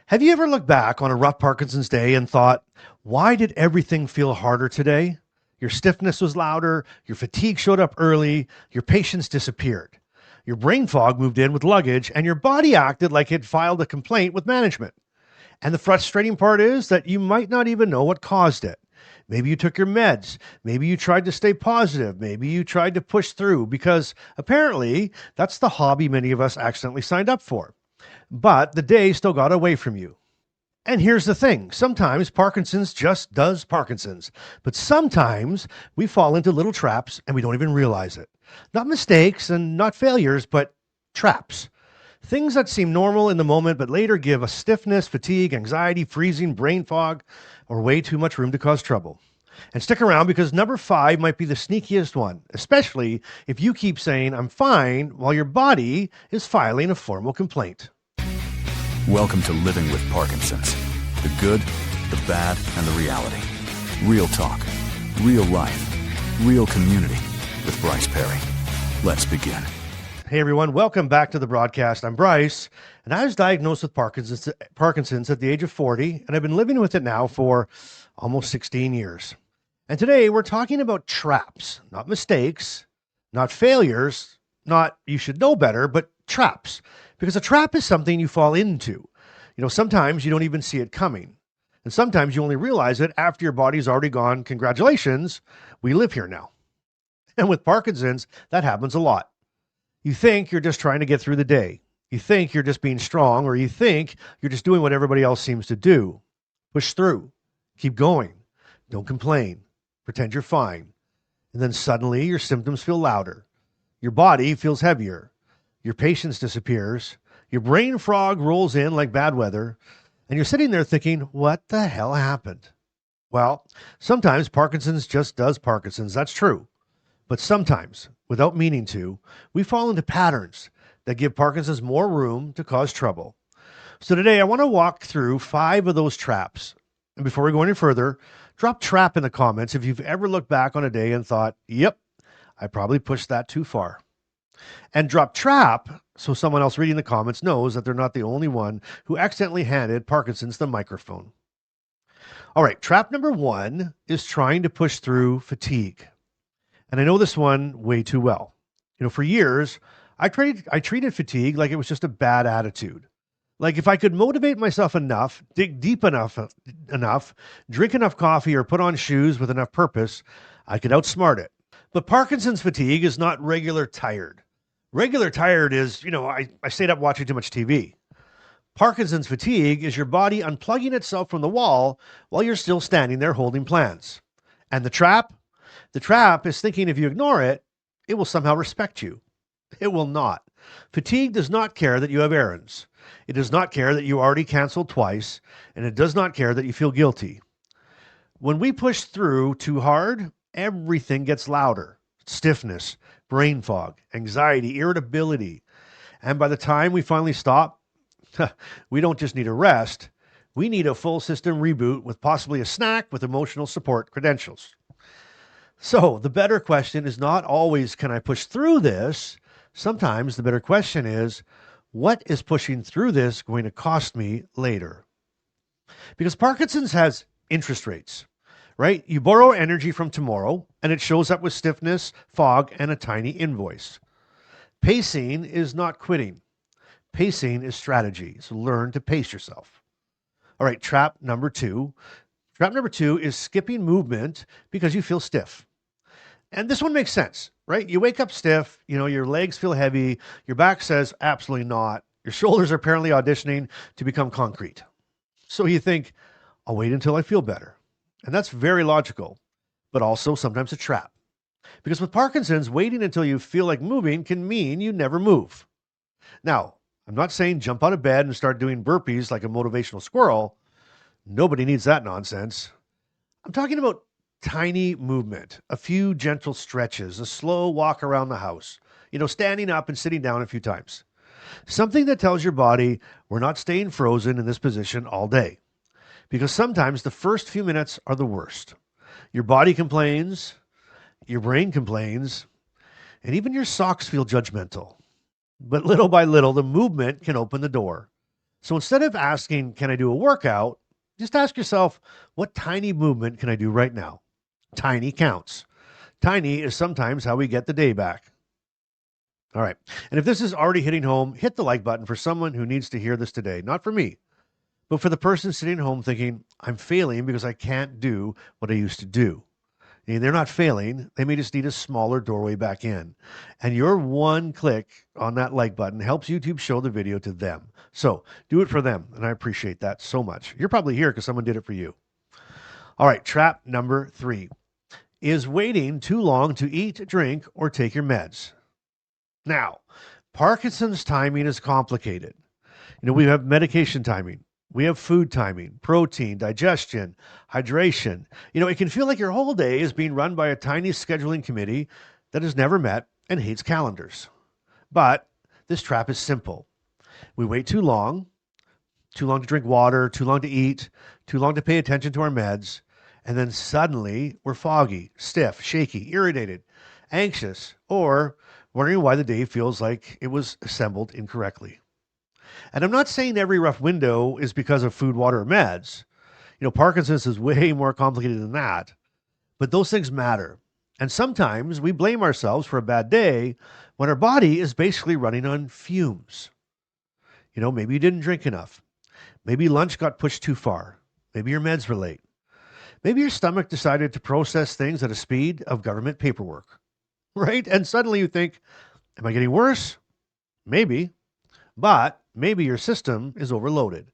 Have you ever looked back on a rough Parkinson's day and thought, why did everything feel harder today? Your stiffness was louder, your fatigue showed up early, your patience disappeared. Your brain fog moved in with luggage, and your body acted like it filed a complaint with management. And the frustrating part is that you might not even know what caused it. Maybe you took your meds. Maybe you tried to stay positive. Maybe you tried to push through because apparently that's the hobby many of us accidentally signed up for. But the day still got away from you. And here's the thing, sometimes Parkinson's just does Parkinson's, but sometimes we fall into little traps and we don't even realize it. Not mistakes and not failures, but traps. Things that seem normal in the moment, but later give us stiffness, fatigue, anxiety, freezing, brain fog, or way too much room to cause trouble. And stick around because number 5 might be the sneakiest one, especially if you keep saying, I'm fine, while your body is filing a formal complaint. Welcome to Living with Parkinson's. The good, the bad, and the reality. Real talk, real life, real community with Bryce Perry. Let's begin. Hey everyone, welcome back to the broadcast. I'm Bryce, and I was diagnosed with Parkinson's at the age of 40, and I've been living with it now for almost 16 years. And today we're talking about traps, not mistakes, not failures, not you should know better, but traps. Because a trap is something you fall into. Sometimes you don't even see it coming. And sometimes you only realize it after your body's already gone, congratulations, we live here now. And with Parkinson's, that happens a lot. You think you're just trying to get through the day. You think you're just being strong, or you think you're just doing what everybody else seems to do. Push through. Keep going. Don't complain. Pretend you're fine. And then suddenly your symptoms feel louder. Your body feels heavier. Your patience disappears. Your brain fog rolls in like bad weather. And you're sitting there thinking, what the hell happened? Well, sometimes Parkinson's just does Parkinson's. That's true. But sometimes, without meaning to, we fall into patterns that give Parkinson's more room to cause trouble. So today I want to walk through 5 of those traps. And before we go any further, drop trap in the comments if you've ever looked back on a day and thought, yep, I probably pushed that too far. And drop trap so someone else reading the comments knows that they're not the only one who accidentally handed Parkinson's the microphone. All right, trap number 1 is trying to push through fatigue. And I know this one way too well. For years, I treated fatigue like it was just a bad attitude. Like if I could motivate myself enough, dig deep enough, drink enough coffee or put on shoes with enough purpose, I could outsmart it. But Parkinson's fatigue is not regular tired. Regular tired is, I stayed up watching too much TV. Parkinson's fatigue is your body unplugging itself from the wall while you're still standing there holding plans. And the trap? The trap is thinking if you ignore it, it will somehow respect you. It will not. Fatigue does not care that you have errands. It does not care that you already canceled twice, and it does not care that you feel guilty. When we push through too hard, everything gets louder. Stiffness, brain fog, anxiety, irritability. And by the time we finally stop, we don't just need a rest. We need a full system reboot with possibly a snack with emotional support credentials. So the better question is not always, can I push through this? Sometimes the better question is, what is pushing through this going to cost me later? Because Parkinson's has interest rates, right? You borrow energy from tomorrow and it shows up with stiffness, fog, and a tiny invoice. Pacing is not quitting. Pacing is strategy. So learn to pace yourself. All right, trap number 2. Trap number 2 is skipping movement because you feel stiff. And this one makes sense, right? You wake up stiff, your legs feel heavy, your back says absolutely not. Your shoulders are apparently auditioning to become concrete. So you think, I'll wait until I feel better. And that's very logical, but also sometimes a trap. Because with Parkinson's, waiting until you feel like moving can mean you never move. Now, I'm not saying jump out of bed and start doing burpees like a motivational squirrel. Nobody needs that nonsense. I'm talking about tiny movement, a few gentle stretches, a slow walk around the house, standing up and sitting down a few times. Something that tells your body we're not staying frozen in this position all day. Because sometimes the first few minutes are the worst. Your body complains, your brain complains, and even your socks feel judgmental. But little by little, the movement can open the door. So instead of asking, can I do a workout? Just ask yourself, what tiny movement can I do right now? Tiny counts. Tiny is sometimes how we get the day back. All right. And if this is already hitting home, hit the like button for someone who needs to hear this today. Not for me, but for the person sitting at home thinking, I'm failing because I can't do what I used to do. And they're not failing. They may just need a smaller doorway back in. And your one click on that like button helps YouTube show the video to them. So do it for them. And I appreciate that so much. You're probably here because someone did it for you. All right. Trap number 3 is waiting too long to eat, drink, or take your meds. Now, Parkinson's timing is complicated. We have medication timing. We have food timing, protein, digestion, hydration. It can feel like your whole day is being run by a tiny scheduling committee that has never met and hates calendars. But this trap is simple. We wait too long to drink water, too long to eat, too long to pay attention to our meds, and then suddenly we're foggy, stiff, shaky, irritated, anxious, or wondering why the day feels like it was assembled incorrectly. And I'm not saying every rough window is because of food, water, or meds. Parkinson's is way more complicated than that. But those things matter. And sometimes we blame ourselves for a bad day when our body is basically running on fumes. Maybe you didn't drink enough. Maybe lunch got pushed too far. Maybe your meds were late. Maybe your stomach decided to process things at a speed of government paperwork, right? And suddenly you think, am I getting worse? Maybe. But maybe your system is overloaded.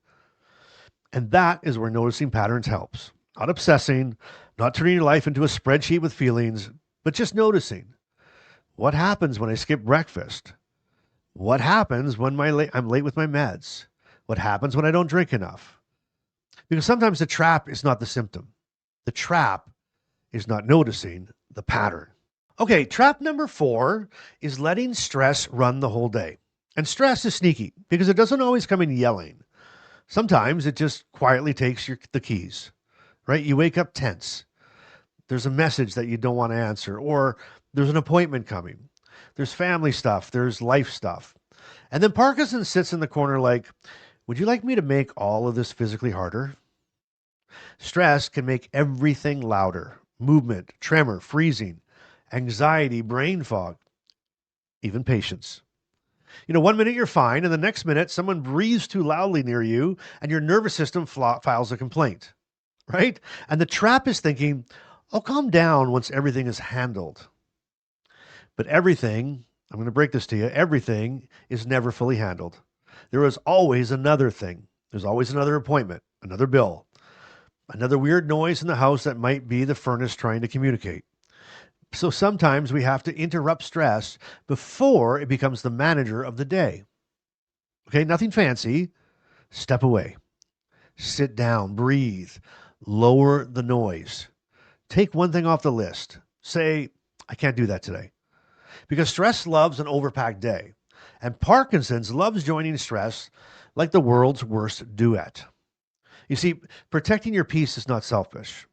And that is where noticing patterns helps. Not obsessing, not turning your life into a spreadsheet with feelings, but just noticing. What happens when I skip breakfast? What happens when I'm late with my meds? What happens when I don't drink enough? Because sometimes the trap is not the symptom. The trap is not noticing the pattern. Okay, trap number 4 is letting stress run the whole day. And stress is sneaky because it doesn't always come in yelling. Sometimes it just quietly takes the keys, right? You wake up tense. There's a message that you don't want to answer, or there's an appointment coming. There's family stuff. There's life stuff. And then Parkinson sits in the corner like, would you like me to make all of this physically harder? Stress can make everything louder. Movement, tremor, freezing, anxiety, brain fog, even patience. 1 minute you're fine, and the next minute someone breathes too loudly near you, and your nervous system files a complaint, right? And the trap is thinking, I'll calm down once everything is handled. But everything, I'm going to break this to you, everything is never fully handled. There is always another thing. There's always another appointment, another bill, another weird noise in the house that might be the furnace trying to communicate. So sometimes we have to interrupt stress before it becomes the manager of the day. Okay, nothing fancy. Step away. Sit down, breathe, lower the noise. Take one thing off the list. Say, I can't do that today. Because stress loves an overpacked day. And Parkinson's loves joining stress like the world's worst duet. You see, protecting your peace is not selfish.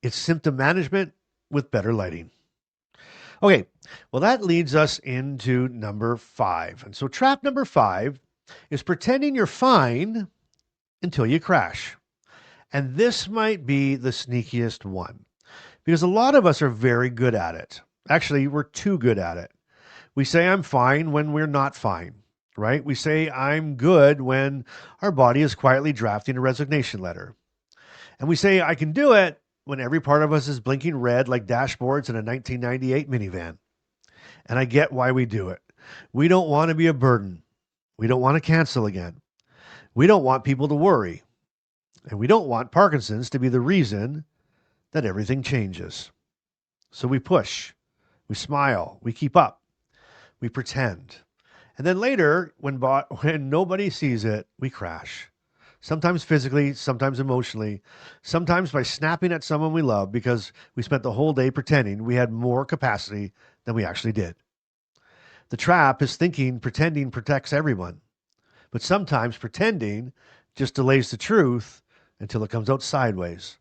It's symptom management with better lighting. Okay, well, that leads us into number 5. And so trap number 5 is pretending you're fine until you crash. And this might be the sneakiest one because a lot of us are very good at it. Actually, we're too good at it. We say I'm fine when we're not fine, right? We say I'm good when our body is quietly drafting a resignation letter. And we say I can do it when every part of us is blinking red like dashboards in a 1998 minivan. And I get why we do it. We don't want to be a burden. We don't want to cancel again. We don't want people to worry. And we don't want Parkinson's to be the reason that everything changes. So we push, we smile, we keep up, we pretend. And then later, when nobody sees it, we crash. Sometimes physically, sometimes emotionally, sometimes by snapping at someone we love because we spent the whole day pretending we had more capacity than we actually did. The trap is thinking pretending protects everyone. But sometimes pretending just delays the truth until it comes out sideways.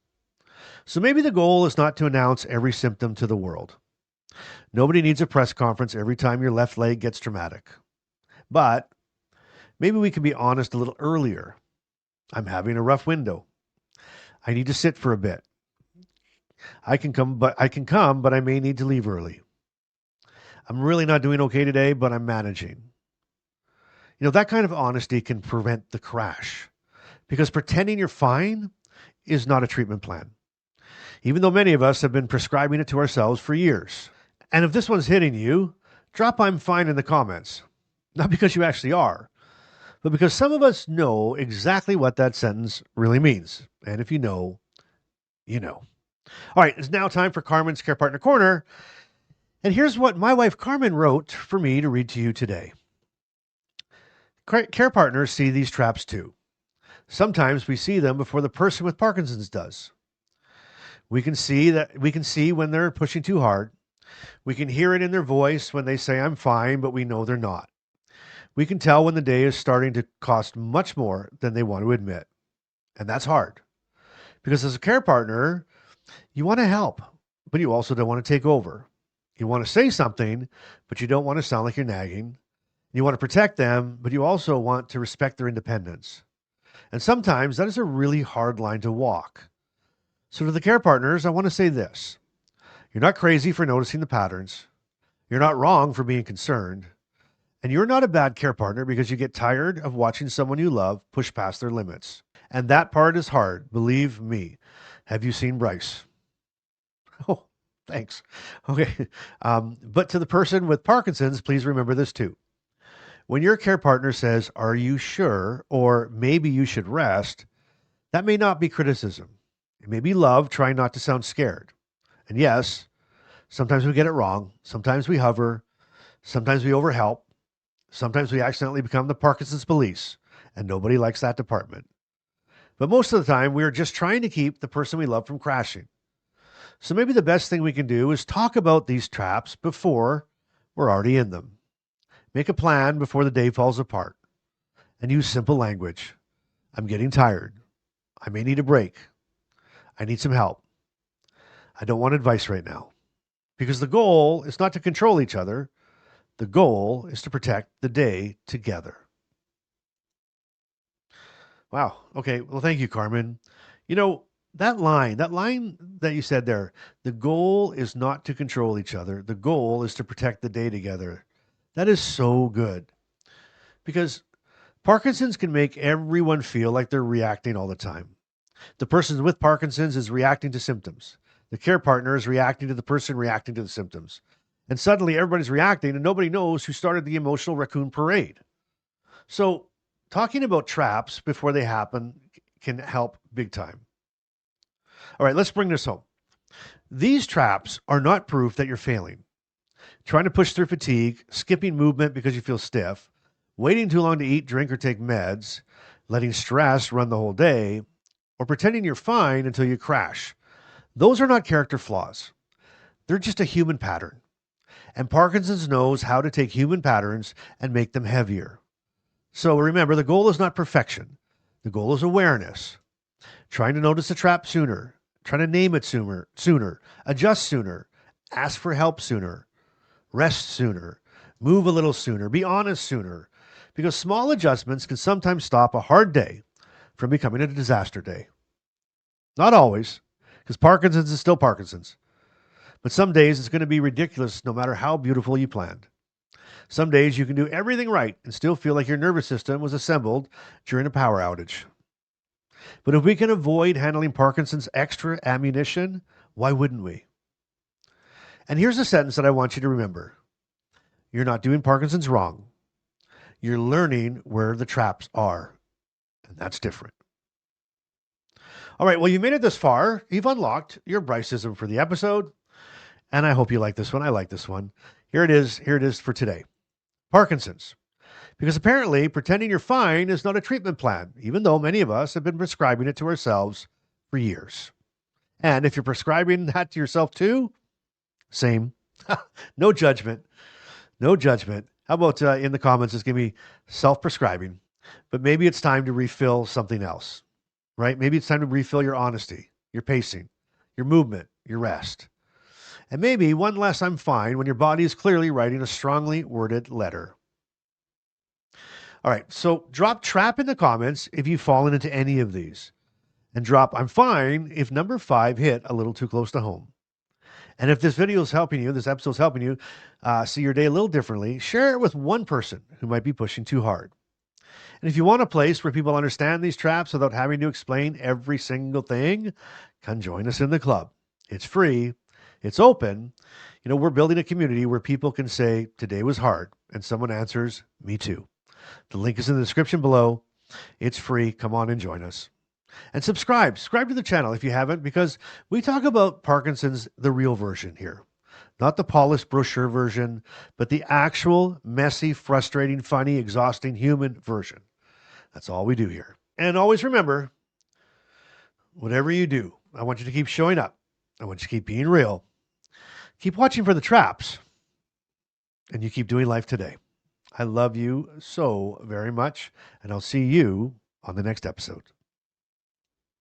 So maybe the goal is not to announce every symptom to the world. Nobody needs a press conference every time your left leg gets dramatic. But Maybe we can be honest a little earlier. I'm having a rough window. I need to sit for a bit. I can come, but I may need to leave early. I'm really not doing okay today, but I'm managing. That kind of honesty can prevent the crash because pretending you're fine is not a treatment plan, even though many of us have been prescribing it to ourselves for years. And if this one's hitting you, drop I'm fine in the comments. Not because you actually are, but because some of us know exactly what that sentence really means. And if you know, you know. All right, it's now time for Carmen's Care Partner Corner. And here's what my wife Carmen wrote for me to read to you today. Care partners see these traps too. Sometimes we see them before the person with Parkinson's does. We can see when they're pushing too hard. We can hear it in their voice when they say I'm fine, but we know they're not. We can tell when the day is starting to cost much more than they want to admit. And that's hard. Because as a care partner, you want to help, but you also don't want to take over. You want to say something, but you don't want to sound like you're nagging. You want to protect them, but you also want to respect their independence. And sometimes that is a really hard line to walk. So to the care partners, I want to say this. You're not crazy for noticing the patterns. You're not wrong for being concerned. And you're not a bad care partner because you get tired of watching someone you love push past their limits. And that part is hard, believe me. Have you seen Bryce? Oh, thanks. Okay. But to the person with Parkinson's, please remember this too. When your care partner says, "Are you sure?" or "Maybe you should rest," that may not be criticism. It may be love trying not to sound scared. And yes, sometimes we get it wrong. Sometimes we hover. Sometimes we overhelp. Sometimes we accidentally become the Parkinson's police, and nobody likes that department. But most of the time, we are just trying to keep the person we love from crashing. So maybe the best thing we can do is talk about these traps before we're already in them. Make a plan before the day falls apart. And use simple language. I'm getting tired. I may need a break. I need some help. I don't want advice right now. Because the goal is not to control each other. The goal is to protect the day together. Wow. Okay. Well, thank you, Carmen. That line that you said there, the goal is not to control each other. The goal is to protect the day together. That is so good because Parkinson's can make everyone feel like they're reacting all the time. The person with Parkinson's is reacting to symptoms. The care partner is reacting to the person reacting to the symptoms. And suddenly everybody's reacting and nobody knows who started the emotional raccoon parade. So talking about traps before they happen can help big time. All right, let's bring this home. These traps are not proof that you're failing. Trying to push through fatigue, skipping movement because you feel stiff, waiting too long to eat, drink, or take meds, letting stress run the whole day, or pretending you're fine until you crash. Those are not character flaws. They're just a human pattern. And Parkinson's knows how to take human patterns and make them heavier. So remember, the goal is not perfection. The goal is awareness. Trying to notice the trap sooner, trying to name it sooner, adjust sooner, ask for help sooner, rest sooner, move a little sooner, be honest sooner, because small adjustments can sometimes stop a hard day from becoming a disaster day. Not always, because Parkinson's is still Parkinson's. But some days it's going to be ridiculous no matter how beautiful you planned. Some days you can do everything right and still feel like your nervous system was assembled during a power outage. But if we can avoid handling Parkinson's extra ammunition, why wouldn't we? And here's a sentence that I want you to remember. You're not doing Parkinson's wrong. You're learning where the traps are. And that's different. All right, well, you made it this far. You've unlocked your Bryce-ism for the episode. And I hope you like this one. I like this one. Here it is. Here it is for today. Parkinson's. Because apparently pretending you're fine is not a treatment plan, even though many of us have been prescribing it to ourselves for years. And if you're prescribing that to yourself too, same. No judgment. No judgment. How about in the comments, just give me self-prescribing. But maybe it's time to refill something else, right? Maybe it's time to refill your honesty, your pacing, your movement, your rest. And maybe one less I'm fine when your body is clearly writing a strongly worded letter. All right, so drop trap in the comments if you've fallen into any of these. And drop I'm fine if number 5 hit a little too close to home. And if this video is helping you, this episode is helping you see your day a little differently, share it with one person who might be pushing too hard. And if you want a place where people understand these traps without having to explain every single thing, come join us in the club. It's free. It's open. We're building a community where people can say, today was hard. And someone answers, me too. The link is in the description below. It's free. Come on and join us. And subscribe to the channel if you haven't, because we talk about Parkinson's, the real version here. Not the polished brochure version, but the actual messy, frustrating, funny, exhausting human version. That's all we do here. And always remember, whatever you do, I want you to keep showing up. I want you to keep being real. Keep watching for the traps. And you keep doing life today. I love you so very much. And I'll see you on the next episode.